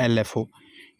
LFO।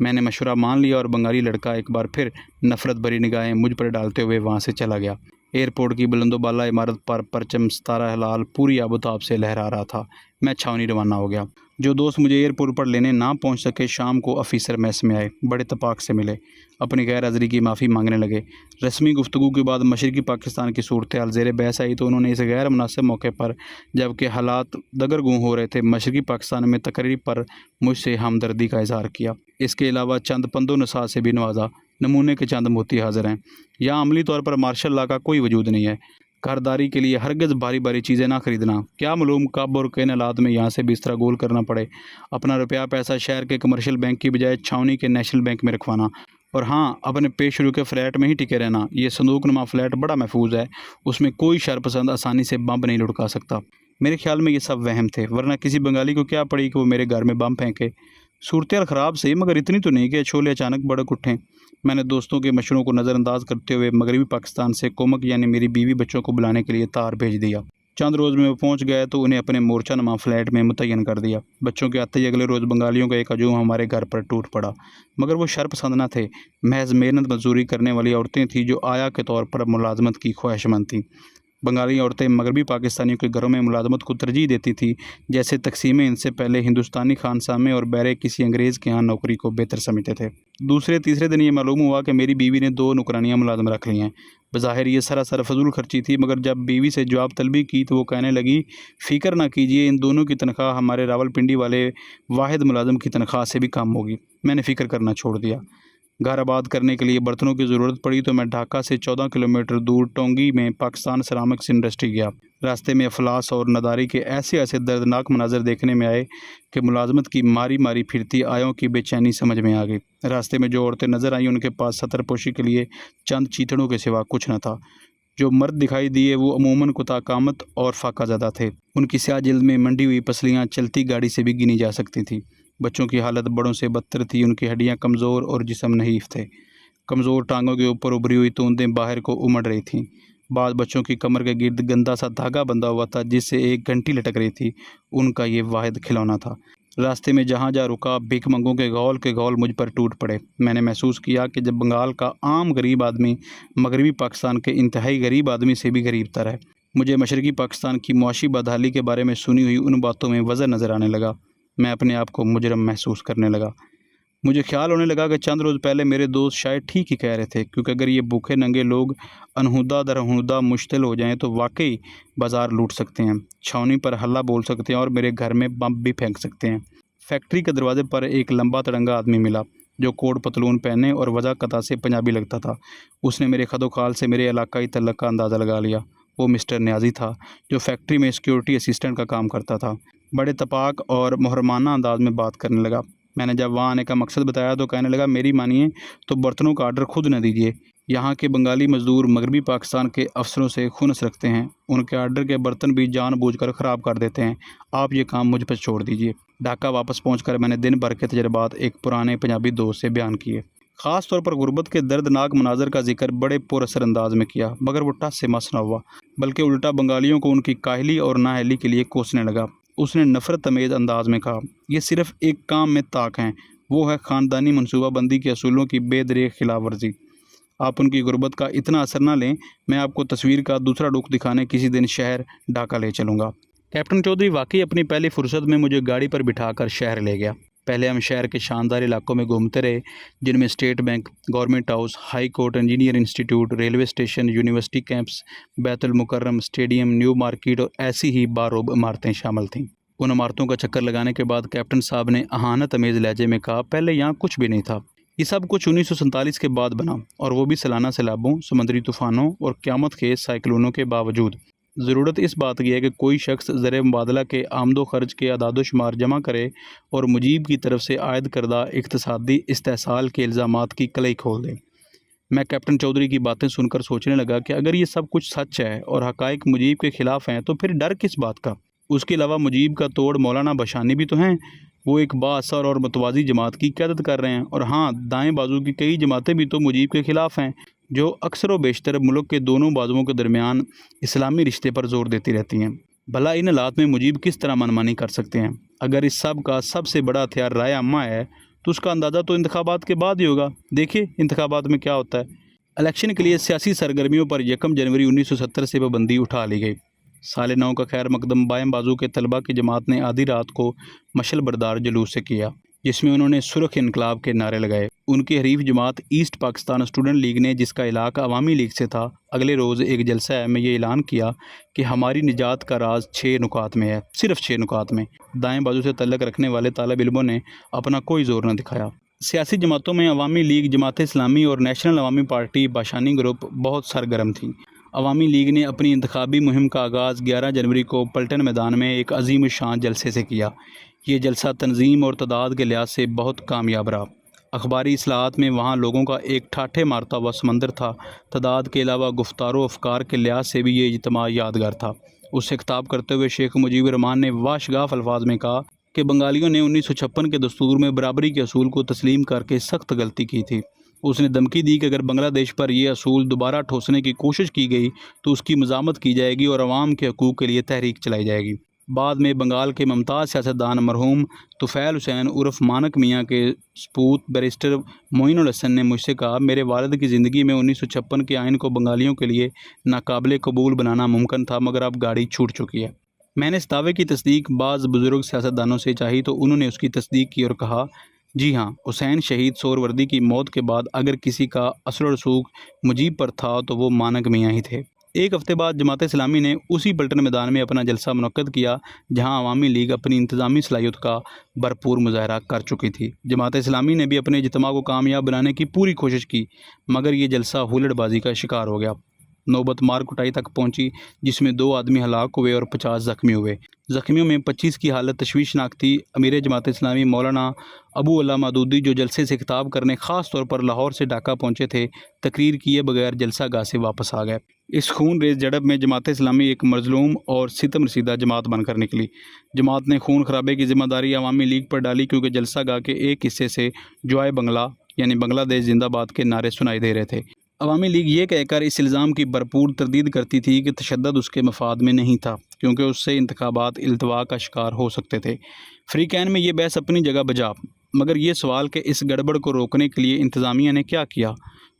میں نے مشورہ مان لیا اور بنگالی لڑکا ایک بار پھر نفرت بھری نگاہیں مجھ پر ڈالتے ہوئے وہاں سے چلا گیا۔ ایئرپورٹ کی بلند و بالا عمارت پر پرچم ستارہ ہلال پوری آب و تاب سے لہرا رہا تھا۔ میں چھاونی روانہ ہو گیا۔ جو دوست مجھے ایئرپورٹ پر لینے نہ پہنچ سکے شام کو آفیسر میس میں آئے، بڑے اتفاق سے ملے، اپنی غیر حاضری کی معافی مانگنے لگے۔ رسمی گفتگو کے بعد مشرقی پاکستان کی صورتحال زیر بحث آئی تو انہوں نے اس غیر مناسب موقع پر، جبکہ حالات دگرگوں ہو رہے تھے، مشرقی پاکستان میں تقرری پر مجھ سے ہمدردی کا اظہار کیا۔ اس کے علاوہ چند پند و نصیحت سے بھی نوازا۔ نمونے کے چند موتی حاضر ہیں۔ یہاں عملی طور پر مارشل لا کا کوئی وجود نہیں ہے۔ گھرداری کے لیے ہرگز بھاری بھاری چیزیں نہ خریدنا، کیا معلوم کب اور کن حالات میں یہاں سے بستر گول کرنا پڑے۔ اپنا روپیہ پیسہ شہر کے کمرشل بینک کی بجائے چھاونی کے نیشنل بینک میں رکھوانا، اور ہاں، اپنے پیش رو کے فلیٹ میں ہی ٹکے رہنا۔ یہ صندوق نما فلیٹ بڑا محفوظ ہے، اس میں کوئی شرپسند آسانی سے بم نہیں لڑکا سکتا۔ میرے خیال میں یہ سب وہم تھے، ورنہ کسی بنگالی کو کیا پڑی کہ وہ میرے گھر میں بم پھینکے۔ صورتحال خراب سے، مگر اتنی تو نہیں کہ چھولے اچانک بڑک اٹھیں۔ میں نے دوستوں کے مشوروں کو نظر انداز کرتے ہوئے مغربی پاکستان سے کومک یعنی میری بیوی بچوں کو بلانے کے لیے تار بھیج دیا۔ چند روز میں وہ پہنچ گئے تو انہیں اپنے مورچہ نما فلیٹ میں متعین کر دیا۔ بچوں کے آتے ہی اگلے روز بنگالیوں کا ایک ہجوم ہمارے گھر پر ٹوٹ پڑا، مگر وہ شرپسند نہ تھے، محض محنت مزدوری کرنے والی عورتیں تھیں جو آیا کے طور پر ملازمت کی خواہش مند تھیں۔ بنگالی عورتیں مغربی پاکستانیوں کے گھروں میں ملازمت کو ترجیح دیتی تھیں، جیسے تقسیم ہند سے پہلے ہندوستانی خانسامے اور بحرے کسی انگریز کے ہاں نوکری کو بہتر سمجھتے تھے۔ دوسرے تیسرے دن یہ معلوم ہوا کہ میری بیوی نے 2 نوکرانیاں ملازم رکھ لی ہیں۔ بظاہر یہ سراسر فضول خرچی تھی، مگر جب بیوی سے جواب طلبی کی تو وہ کہنے لگی، فکر نہ کیجیے، ان دونوں کی تنخواہ ہمارے راول پنڈی والے واحد ملازم کی تنخواہ سے بھی کم ہوگی۔ میں نے فکر کرنا چھوڑ دیا۔ گھر آباد کرنے کے لیے برتنوں کی ضرورت پڑی تو میں ڈھاکہ سے 14 کلومیٹر دور ٹونگی میں پاکستان سیرامکس انڈسٹری گیا۔ راستے میں افلاس اور نداری کے ایسے دردناک مناظر دیکھنے میں آئے کہ ملازمت کی ماری ماری پھرتی آیوں کی بے چینی سمجھ میں آ گئی۔ راستے میں جو عورتیں نظر آئیں ان کے پاس ستر پوشی کے لیے چند چیتڑوں کے سوا کچھ نہ تھا۔ جو مرد دکھائی دیے وہ عموماً کوتا قامت اور فاقہ زدہ تھے۔ ان کی سیاہ جلد میں منڈی ہوئی پسلیاں چلتی گاڑی سے بھی گنی جا سکتی تھیں۔ بچوں کی حالت بڑوں سے بدتر تھی، ان کی ہڈیاں کمزور اور جسم نحیف تھے۔ کمزور ٹانگوں کے اوپر ابھری ہوئی توندیں باہر کو امڑ رہی تھیں۔ بعض بچوں کی کمر کے گرد گندا سا دھاگا بندھا ہوا تھا جس سے ایک گھنٹی لٹک رہی تھی، ان کا یہ واحد کھلونا تھا۔ راستے میں جہاں جہاں رکا بھیک منگوں کے غول مجھ پر ٹوٹ پڑے۔ میں نے محسوس کیا کہ جب بنگال کا عام غریب آدمی مغربی پاکستان کے انتہائی غریب آدمی سے بھی غریب تر ہے۔ مجھے مشرقی پاکستان کی معاشی بدحالی کے بارے میں سنی ہوئی ان باتوں میں وزن نظر آنے لگا۔ میں اپنے آپ کو مجرم محسوس کرنے لگا۔ مجھے خیال ہونے لگا کہ چند روز پہلے میرے دوست شاید ٹھیک ہی کہہ رہے تھے، کیونکہ اگر یہ بھوکے ننگے لوگ انہودہ در انہودہ مشتل ہو جائیں تو واقعی بازار لوٹ سکتے ہیں، چھاونی پر ہلہ بول سکتے ہیں اور میرے گھر میں بم بھی پھینک سکتے ہیں۔ فیکٹری کے دروازے پر ایک لمبا تڑنگا آدمی ملا جو کوٹ پتلون پہنے اور وضع قطع سے پنجابی لگتا تھا۔ اس نے میرے خد و خال سے میرے علاقائی تعلق کا اندازہ لگا لیا۔ وہ مسٹر نیازی تھا جو فیکٹری میں سیکیورٹی اسسٹنٹ کا کام کرتا تھا۔ بڑے تپاک اور محرمانہ انداز میں بات کرنے لگا۔ میں نے جب وہاں آنے کا مقصد بتایا تو کہنے لگا، میری مانیے تو برتنوں کا آرڈر خود نہ دیجیے۔ یہاں کے بنگالی مزدور مغربی پاکستان کے افسروں سے خنث رکھتے ہیں، ان کے آرڈر کے برتن بھی جان بوجھ کر خراب کر دیتے ہیں۔ آپ یہ کام مجھ پر چھوڑ دیجیے۔ ڈھاکہ واپس پہنچ کر میں نے دن بھر کے تجربات ایک پرانے پنجابی دوست سے بیان کیے، خاص طور پر غربت کے دردناک مناظر کا ذکر بڑے پر اثر انداز میں کیا، مگر وہ ٹس سے مس نہ ہوا، بلکہ الٹا بنگالیوں کو ان کی کاہلی اور نااہلی کے لیے کوسنے لگا۔ اس نے نفرت امیز انداز میں کہا، یہ صرف ایک کام میں طاق ہیں، وہ ہے خاندانی منصوبہ بندی کے اصولوں کی بے دریغ خلاف ورزی۔ آپ ان کی غربت کا اتنا اثر نہ لیں، میں آپ کو تصویر کا دوسرا رخ دکھانے کسی دن شہر ڈھاکہ لے چلوں گا۔ کیپٹن چودھری واقعی اپنی پہلی فرصت میں مجھے گاڑی پر بٹھا کر شہر لے گیا۔ پہلے ہم شہر کے شاندار علاقوں میں گھومتے رہے، جن میں state bank, government house, high court, engineer institute, railway station, university campus, Baitul Mukarram, stadium, new market اور ایسی ہی باروب عمارتیں شامل تھیں۔ ان عمارتوں کا چکر لگانے کے بعد کیپٹن صاحب نے اہانت امیز لہجے میں کہا، پہلے یہاں کچھ بھی نہیں تھا، یہ سب کچھ 1947 کے بعد بنا، اور وہ بھی سالانہ سیلابوں، سمندری طوفانوں اور قیامت کے سائیکلونوں کے باوجود۔ ضرورت اس بات کی ہے کہ کوئی شخص زر مبادلہ کے آمد و خرچ کے اعداد و شمار جمع کرے اور مجیب کی طرف سے عائد کردہ اقتصادی استحصال کے الزامات کی کلئی کھول دے۔ میں کیپٹن چودھری کی باتیں سن کر سوچنے لگا کہ اگر یہ سب کچھ سچ ہے اور حقائق مجیب کے خلاف ہیں تو پھر ڈر کس بات کا؟ اس کے علاوہ مجیب کا توڑ مولانا بشانی بھی تو ہیں، وہ ایک بااثر اور متوازی جماعت کی قیادت کر رہے ہیں، اور ہاں، دائیں بازو کی کئی جماعتیں بھی تو مجیب کے خلاف ہیں جو اکثر و بیشتر ملک کے دونوں بازوؤں کے درمیان اسلامی رشتے پر زور دیتی رہتی ہیں۔ بھلا ان حالات میں مجیب کس طرح منمانی کر سکتے ہیں؟ اگر اس سب کا سب سے بڑا ہتھیار رائے عامہ ہے تو اس کا اندازہ تو انتخابات کے بعد ہی ہوگا۔ دیکھیے انتخابات میں کیا ہوتا ہے۔ الیکشن کے لیے سیاسی سرگرمیوں پر 1 جنوری 1970 سے پابندی اٹھا لی گئی۔ سال نو کا خیر مقدم بائیں بازو کے طلبہ کی جماعت نے آدھی رات کو مشعل بردار جلوس سے کیا، جس میں انہوں نے سرخ انقلاب کے نعرے لگائے۔ ان کی حریف جماعت ایسٹ پاکستان اسٹوڈنٹ لیگ نے، جس کا علاقہ عوامی لیگ سے تھا، اگلے روز ایک جلسہ میں یہ اعلان کیا کہ ہماری نجات کا راز 6 نکات میں ہے، صرف 6 نکات میں۔ دائیں بازو سے تعلق رکھنے والے طالب علموں نے اپنا کوئی زور نہ دکھایا۔ سیاسی جماعتوں میں عوامی لیگ، جماعت اسلامی اور نیشنل عوامی پارٹی باشانی گروپ بہت سرگرم تھیں۔ عوامی لیگ نے اپنی انتخابی مہم کا آغاز 11 جنوری کو پلٹن میدان میں ایک عظیم الشان جلسے سے کیا۔ یہ جلسہ تنظیم اور تعداد کے لحاظ سے بہت کامیاب رہا۔ اخباری اصلاحات میں وہاں لوگوں کا ایک ٹھاٹھے مارتا ہوا سمندر تھا۔ تعداد کے علاوہ گفتار و افکار کے لحاظ سے بھی یہ اجتماع یادگار تھا۔ اس سے خطاب کرتے ہوئے شیخ مجیب الرحمان نے واشگاف الفاظ میں کہا کہ بنگالیوں نے 1956 کے دستور میں برابری کے اصول کو تسلیم کر کے سخت غلطی کی تھی۔ اس نے دھمکی دی کہ اگر بنگلہ دیش پر یہ اصول دوبارہ ٹھوسنے کی کوشش کی گئی تو اس کی مزاحمت کی جائے گی اور عوام کے حقوق کے لیے تحریک چلائی جائے گی۔ بعد میں بنگال کے ممتاز سیاستدان مرحوم طفیل حسین عرف مانک میاں کے سپوت بیرسٹر معین الحسن نے مجھ سے کہا، میرے والد کی زندگی میں 1956 کے آئین کو بنگالیوں کے لیے ناقابل قبول بنانا ممکن تھا، مگر اب گاڑی چھوٹ چکی ہے۔ میں نے اس دعوے کی تصدیق بعض بزرگ سیاستدانوں سے چاہی تو انہوں نے اس کی تصدیق کی اور کہا، جی ہاں، حسین شہید سہروردی کی موت کے بعد اگر کسی کا اثر و رسوخ مجیب پر تھا تو وہ مانک میاں ہی تھے۔ ایک ہفتے بعد جماعت اسلامی نے اسی پلٹن میدان میں اپنا جلسہ منعقد کیا، جہاں عوامی لیگ اپنی انتظامی صلاحیت کا بھرپور مظاہرہ کر چکی تھی۔ جماعت اسلامی نے بھی اپنے اجتماع کو کامیاب بنانے کی پوری کوشش کی، مگر یہ جلسہ ہلڑ بازی کا شکار ہو گیا۔ نوبت مار کٹائی تک پہنچی، جس میں 2 آدمی ہلاک ہوئے اور 50 زخمی ہوئے۔ زخمیوں میں 25 کی حالت تشویشناک تھی۔ امیر جماعت اسلامی مولانا ابو اللہ مودودی، جو جلسے سے خطاب کرنے خاص طور پر لاہور سے ڈھاکہ پہنچے تھے، تقریر کیے بغیر جلسہ گاہ سے واپس آ گئے۔ اس خون ریز جھڑپ میں جماعت اسلامی ایک مظلوم اور ستم رسیدہ جماعت بن کر نکلی۔ جماعت نے خون خرابے کی ذمہ داری عوامی لیگ پر ڈالی، کیونکہ جلسہ گاہ کے ایک حصے سے جوائے بنگلہ یعنی بنگلہ دیش زندہ باد کے نعرے سنائی دے رہے تھے۔ عوامی لیگ یہ کہہ کر اس الزام کی بھرپور تردید کرتی تھی کہ تشدد اس کے مفاد میں نہیں تھا، کیونکہ اس سے انتخابات التوا کا شکار ہو سکتے تھے۔ فریقین میں یہ بحث اپنی جگہ بجا، مگر یہ سوال کہ اس گڑبڑ کو روکنے کے لیے انتظامیہ نے کیا کیا؟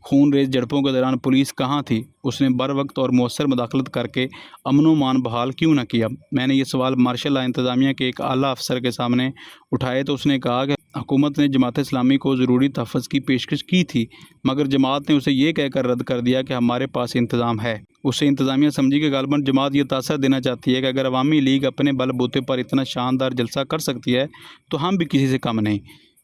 خون ریز جھڑپوں کے دوران پولیس کہاں تھی؟ اس نے بر وقت اور مؤثر مداخلت کر کے امن و امان بحال کیوں نہ کیا؟ میں نے یہ سوال مارشل لا انتظامیہ کے ایک اعلیٰ افسر کے سامنے اٹھائے تو اس نے کہا کہ حکومت نے جماعت اسلامی کو ضروری تحفظ کی پیشکش کی تھی، مگر جماعت نے اسے یہ کہہ کر رد کر دیا کہ ہمارے پاس انتظام ہے۔ اس سے انتظامیہ سمجھی کہ غالباً جماعت یہ تاثر دینا چاہتی ہے کہ اگر عوامی لیگ اپنے بل بوتے پر اتنا شاندار جلسہ کر سکتی ہے تو ہم بھی کسی سے کم نہیں،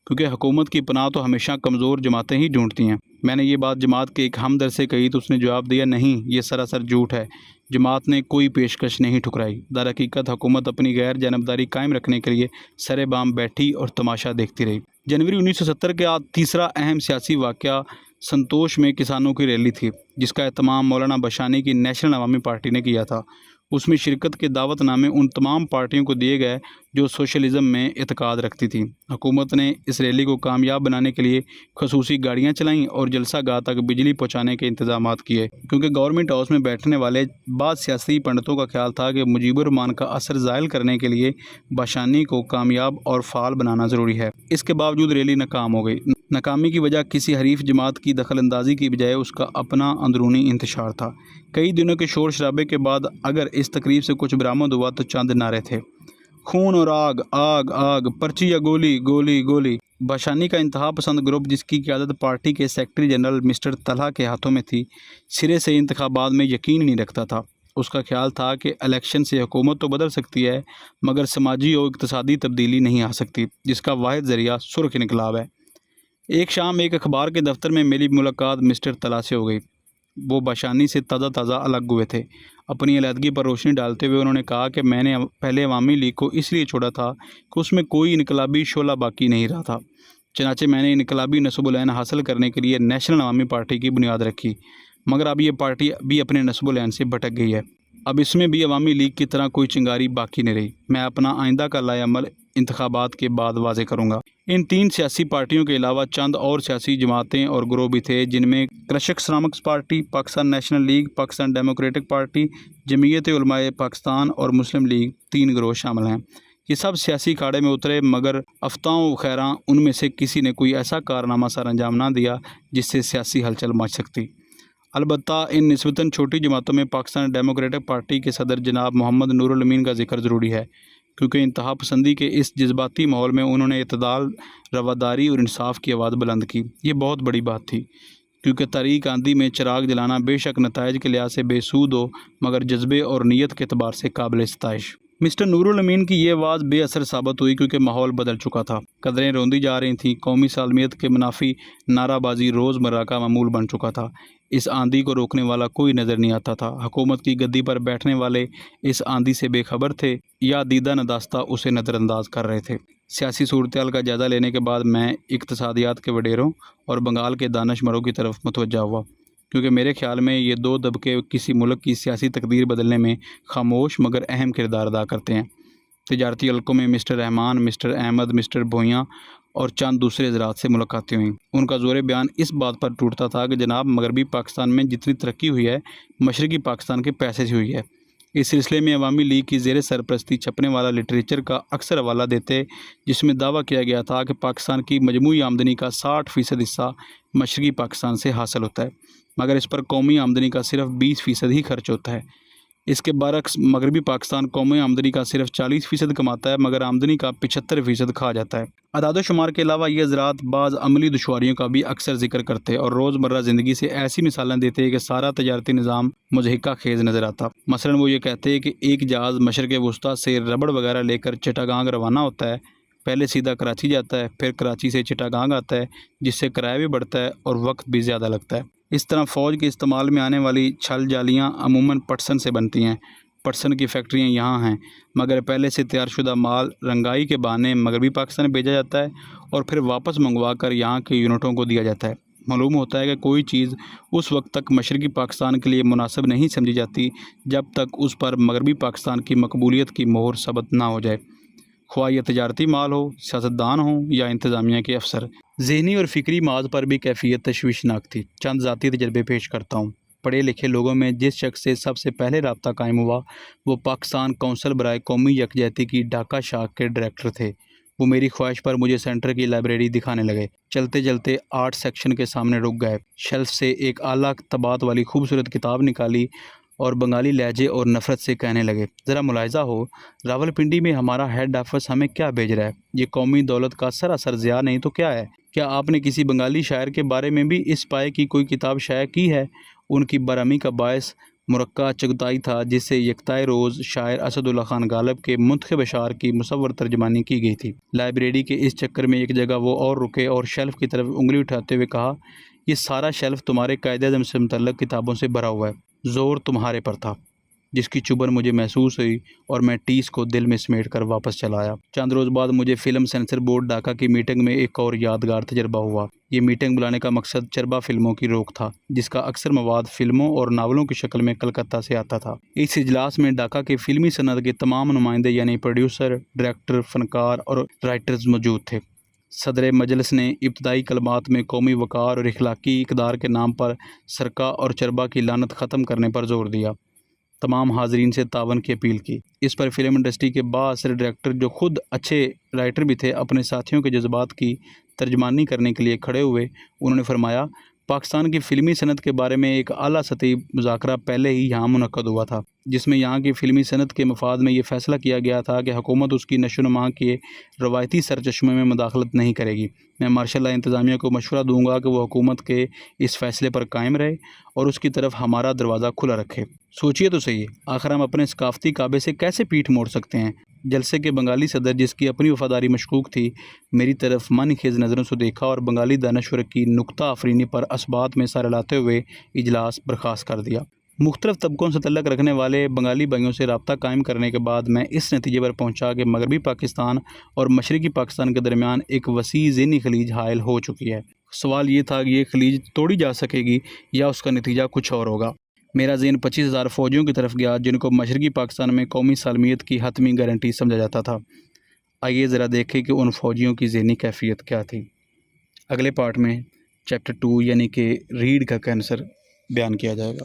کیونکہ حکومت کی پناہ تو ہمیشہ کمزور جماعتیں ہی ڈھونڈتی ہیں۔ میں نے یہ بات جماعت کے ایک ہمدرد سے کہی تو اس نے جواب دیا، نہیں، یہ سراسر جھوٹ ہے، جماعت نے کوئی پیشکش نہیں ٹھکرائی۔ در حقیقت حکومت اپنی غیر جانبداری قائم رکھنے کے لیے سر بام بیٹھی اور تماشا دیکھتی رہی۔ جنوری 1970 کا تیسرا اہم سیاسی واقعہ سنتوش میں کسانوں کی ریلی تھی، جس کا اہتمام مولانا بشانی کی نیشنل عوامی پارٹی نے کیا تھا۔ اس میں شرکت کے دعوت نامے ان تمام پارٹیوں کو دیے گئے جو سوشلزم میں اعتقاد رکھتی تھیں۔ حکومت نے اس ریلی کو کامیاب بنانے کے لیے خصوصی گاڑیاں چلائیں اور جلسہ گاہ تک بجلی پہنچانے کے انتظامات کیے، کیونکہ گورنمنٹ ہاؤس میں بیٹھنے والے بعض سیاسی پنڈتوں کا خیال تھا کہ مجیب الرحمان کا اثر زائل کرنے کے لیے باشانی کو کامیاب اور فعال بنانا ضروری ہے۔ اس کے باوجود ریلی ناکام ہو گئی۔ ناکامی کی وجہ کسی حریف جماعت کی دخل اندازی کی بجائے اس کا اپنا اندرونی انتشار تھا۔ کئی دنوں کے شور شرابے کے بعد اگر اس تقریب سے کچھ برآمد ہوا تو چند نعرے تھے، خون اور آگ، آگ آگ، پرچی یا گولی، گولی گولی۔ باشانی کا انتہا پسند گروپ، جس کی قیادت پارٹی کے سیکرٹری جنرل مسٹر طلحہ کے ہاتھوں میں تھی، سرے سے انتخابات میں یقین نہیں رکھتا تھا۔ اس کا خیال تھا کہ الیکشن سے حکومت تو بدل سکتی ہے، مگر سماجی اور اقتصادی تبدیلی نہیں آ سکتی، جس کا واحد ذریعہ سرخ انقلاب ہے۔ ایک شام ایک اخبار کے دفتر میں میری ملاقات مسٹر طلحہ سے ہو گئی۔ وہ باشانی سے تازہ الگ ہوئے تھے۔ اپنی علیحدگی پر روشنی ڈالتے ہوئے انہوں نے کہا کہ میں نے پہلے عوامی لیگ کو اس لیے چھوڑا تھا کہ اس میں کوئی انقلابی شعلہ باقی نہیں رہا تھا، چنانچہ میں نے انقلابی نصب العین حاصل کرنے کے لیے نیشنل عوامی پارٹی کی بنیاد رکھی، مگر اب یہ پارٹی بھی اپنے نصب العین سے بھٹک گئی ہے۔ اب اس میں بھی عوامی لیگ کی طرح کوئی چنگاری باقی نہیں رہی۔ میں اپنا آئندہ کا لائحہ عمل انتخابات کے بعد واضح کروں گا۔ ان 3 سیاسی پارٹیوں کے علاوہ چند اور سیاسی جماعتیں اور گروہ بھی تھے، جن میں Krishak Sramik Party, Pakistan National League, Pakistan Democratic Party, Jamiat Ulema Pakistan اور مسلم لیگ 3 گروہ شامل ہیں۔ یہ سب سیاسی کھاڑے میں اترے، مگر افتاؤں خیراں ان میں سے کسی نے کوئی ایسا کارنامہ سر انجام نہ دیا جس سے سیاسی ہلچل مچ سکتی۔ البتہ ان نسبتاً چھوٹی جماعتوں میں پاکستان ڈیموکریٹک پارٹی کے صدر جناب محمد نور الامین کا ذکر ضروری ہے، کیونکہ انتہا پسندی کے اس جذباتی ماحول میں انہوں نے اعتدال، رواداری اور انصاف کی آواز بلند کی۔ یہ بہت بڑی بات تھی، کیونکہ تاریک آندھی میں چراغ جلانا بے شک نتائج کے لحاظ سے بے سود ہو، مگر جذبے اور نیت کے اعتبار سے قابل ستائش۔ مسٹر نور الامین کی یہ آواز بے اثر ثابت ہوئی، کیونکہ ماحول بدل چکا تھا، قدریں روندی جا رہی تھیں، قومی سالمیت کے منافی نعرہ بازی روز مرہ کا معمول بن چکا تھا۔ اس آندھی کو روکنے والا کوئی نظر نہیں آتا تھا۔ حکومت کی گدی پر بیٹھنے والے اس آندھی سے بے خبر تھے یا دیدہ نداستہ اسے نظر انداز کر رہے تھے۔ سیاسی صورتحال کا جائزہ لینے کے بعد میں اقتصادیات کے وڈیروں اور بنگال کے دانشوروں کی طرف متوجہ ہوا، کیونکہ میرے خیال میں یہ دو طبقے کسی ملک کی سیاسی تقدیر بدلنے میں خاموش مگر اہم کردار ادا کرتے ہیں۔ تجارتی حلقوں میں مسٹر رحمان، مسٹر احمد، مسٹر بھوئیاں اور چند دوسرے حضرات سے ملاقاتیں ہوئیں۔ ان کا زور بیان اس بات پر ٹوٹتا تھا کہ جناب مغربی پاکستان میں جتنی ترقی ہوئی ہے، مشرقی پاکستان کے پیسے سے ہوئی ہے۔ اس سلسلے میں عوامی لیگ کی زیر سرپرستی چھپنے والا لٹریچر کا اکثر حوالہ دیتے، جس میں دعویٰ کیا گیا تھا کہ پاکستان کی مجموعی آمدنی کا 60% حصہ مشرقی پاکستان سے حاصل ہوتا ہے، مگر اس پر قومی آمدنی کا صرف 20% ہی خرچ ہوتا ہے۔ اس کے برعکس مغربی پاکستان قومی آمدنی کا صرف 40% کماتا ہے، مگر آمدنی کا 75% کھا جاتا ہے۔ اعداد و شمار کے علاوہ یہ حضرات بعض عملی دشواریوں کا بھی اکثر ذکر کرتے اور روزمرہ زندگی سے ایسی مثالیں دیتے کہ سارا تجارتی نظام مضحکہ خیز نظر آتا۔ مثلاً وہ یہ کہتے کہ ایک جہاز مشرق وسطیٰ سے ربڑ وغیرہ لے کر چٹاگانگ روانہ ہوتا ہے، پہلے سیدھا کراچی جاتا ہے، پھر کراچی سے چٹاگانگ آتا ہے، جس سے کرایہ بھی بڑھتا ہے اور وقت بھی زیادہ لگتا ہے۔ اس طرح فوج کے استعمال میں آنے والی چھل جالیاں عموماً پٹسن سے بنتی ہیں۔ پٹسن کی فیکٹریاں یہاں ہیں، مگر پہلے سے تیار شدہ مال رنگائی کے بہانے مغربی پاکستان بھیجا جاتا ہے اور پھر واپس منگوا کر یہاں کے یونٹوں کو دیا جاتا ہے۔ معلوم ہوتا ہے کہ کوئی چیز اس وقت تک مشرقی پاکستان کے لیے مناسب نہیں سمجھی جاتی جب تک اس پر مغربی پاکستان کی مقبولیت کی مہر ثبت نہ ہو جائے، خواہ یہ تجارتی مال ہو، سیاستدان ہوں یا انتظامیہ کے افسر۔ ذہنی اور فکری معاذ پر بھی کیفیت تشویشناک تھی۔ چند ذاتی تجربے پیش کرتا ہوں۔ پڑھے لکھے لوگوں میں جس شخص سے سب سے پہلے رابطہ قائم ہوا وہ پاکستان کونسل برائے قومی یکجہتی کی ڈھاکہ شاخ کے ڈائریکٹر تھے۔ وہ میری خواہش پر مجھے سینٹر کی لائبریری دکھانے لگے۔ چلتے چلتے آرٹ سیکشن کے سامنے رک گئے، شیلف سے ایک اعلیٰ طباعت والی خوبصورت کتاب نکالی اور بنگالی لہجے اور نفرت سے کہنے لگے، ذرا ملاحظہ ہو، راولپنڈی میں ہمارا ہیڈ آفس ہمیں کیا بھیج رہا ہے؟ یہ قومی دولت کا سراسر ضیاع نہیں تو کیا ہے؟ کیا آپ نے کسی بنگالی شاعر کے بارے میں بھی اس پائے کی کوئی کتاب شائع کی ہے؟ ان کی برہمی کا باعث مرقع چغتائی تھا، جس سے یکتائے روز شاعر اسد اللہ خان غالب کے منتخب اشعار کی مصور ترجمانی کی گئی تھی۔ لائبریری کے اس چکر میں ایک جگہ وہ اور رکے اور شیلف کی طرف انگلی اٹھاتے ہوئے کہا، یہ سارا شیلف تمہارے قائد اعظم سے متعلق کتابوں سے بھرا ہوا ہے، زور تمہارے پر تھا، جس کی چبھن مجھے محسوس ہوئی اور میں ٹیس کو دل میں سمیٹ کر واپس چلا آیا۔ چند روز بعد مجھے فلم سینسر بورڈ ڈھاکہ کی میٹنگ میں ایک اور یادگار تجربہ ہوا۔ یہ میٹنگ بلانے کا مقصد چربا فلموں کی روک تھا، جس کا اکثر مواد فلموں اور ناولوں کی شکل میں کلکتہ سے آتا تھا۔ اس اجلاس میں ڈھاکہ کے فلمی صنعت کے تمام نمائندے یعنی پروڈیوسر، ڈائریکٹر، فنکار اور رائٹرز موجود تھے۔ صدر مجلس نے ابتدائی کلمات میں قومی وقار اور اخلاقی اقدار کے نام پر سرقہ اور چربا کی لعنت ختم کرنے پر زور دیا۔ تمام حاضرین سے تعاون کی اپیل کی۔ اس پر فلم انڈسٹری کے بااثر ڈائریکٹر، جو خود اچھے رائٹر بھی تھے، اپنے ساتھیوں کے جذبات کی ترجمانی کرنے کے لیے کھڑے ہوئے۔ انہوں نے فرمایا، پاکستان کی فلمی صنعت کے بارے میں ایک اعلیٰ سطحی مذاکرہ پہلے ہی یہاں منعقد ہوا تھا، جس میں یہاں کی فلمی صنعت کے مفاد میں یہ فیصلہ کیا گیا تھا کہ حکومت اس کی نشو و نما کے روایتی سرچشمے میں مداخلت نہیں کرے گی۔ میں ماشاء اللہ انتظامیہ کو مشورہ دوں گا کہ وہ حکومت کے اس فیصلے پر قائم رہے اور اس کی طرف ہمارا دروازہ کھلا رکھے۔ سوچئے تو صحیح، آخر ہم اپنے ثقافتی کعبے سے کیسے پیٹھ موڑ سکتے ہیں؟ جلسے کے بنگالی صدر، جس کی اپنی وفاداری مشکوک تھی، میری طرف من خیز نظروں سے دیکھا اور بنگالی دانشور کی نکتہ آفرینی پر اثبات میں سر ہلاتے ہوئے اجلاس برخاست کر دیا۔ مختلف طبقوں سے تعلق رکھنے والے بنگالی بھائیوں سے رابطہ قائم کرنے کے بعد میں اس نتیجے پر پہنچا کہ مغربی پاکستان اور مشرقی پاکستان کے درمیان ایک وسیع ذہنی خلیج حائل ہو چکی ہے۔ سوال یہ تھا کہ یہ خلیج توڑی جا سکے گی یا اس کا نتیجہ کچھ اور ہوگا۔ میرا ذہن 25,000 فوجیوں کی طرف گیا، جن کو مشرقی پاکستان میں قومی سالمیت کی حتمی گارنٹی سمجھا جاتا تھا۔ آئیے ذرا دیکھیں کہ ان فوجیوں کی ذہنی کیفیت کیا تھی۔ اگلے پارٹ میں چیپٹر 2 یعنی کہ ریڑھ کا کینسر بیان کیا جائے گا۔